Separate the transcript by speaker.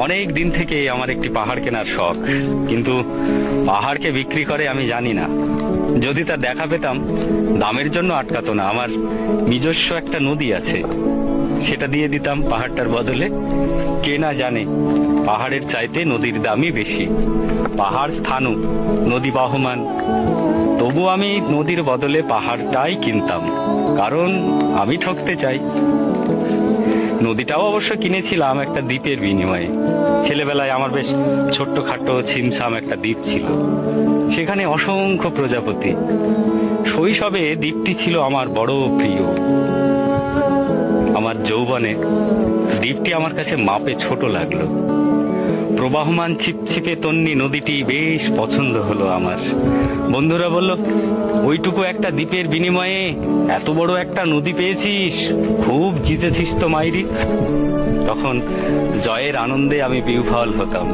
Speaker 1: অনেক দিন থেকে আমার একটি পাহাড় কেনার শখ, কিন্তু পাহাড়কে বিক্রি করে আমি জানি না। যদি তার দেখা পেতাম, দামের জন্য আটকাতো না। আমার নিজস্ব একটা নদী আছে, সেটা দিয়ে দিতাম পাহাড়টার বদলে। কে না জানে পাহাড়ের চাইতে নদীর দামই বেশি। পাহাড় স্থানু, নদী বহমান, তবু আমি নদীর বদলে পাহাড়টাই কিনতাম, কারণ আমি ঠকতে চাই। নদীটাও অবশ্য কিনেছিলাম একটা দ্বীপের বিনিময়ে। ছেলেবেলায় আমার বেশ ছোট্টখাটো ছিমছাম একটা দ্বীপ ছিল, সেখানে অসংখ্য প্রজাপতি। শৈশবে দ্বীপটি ছিল আমার বড় প্রিয়। আমার যৌবনে দ্বীপটি আমার কাছে মাপে ছোট লাগলো। প্রবাহমান ছিপছিপে তন্নি নদীটি বেশ পছন্দ হলো আমার। বন্ধুরা বলল, ওইটুকু একটা দ্বীপের বিনিময়ে এত বড় একটা নদী পেয়েছিস, খুব জিতেছিস তো মাইরি। তখন জয়ের আনন্দে আমি বিহ্বল হতাম।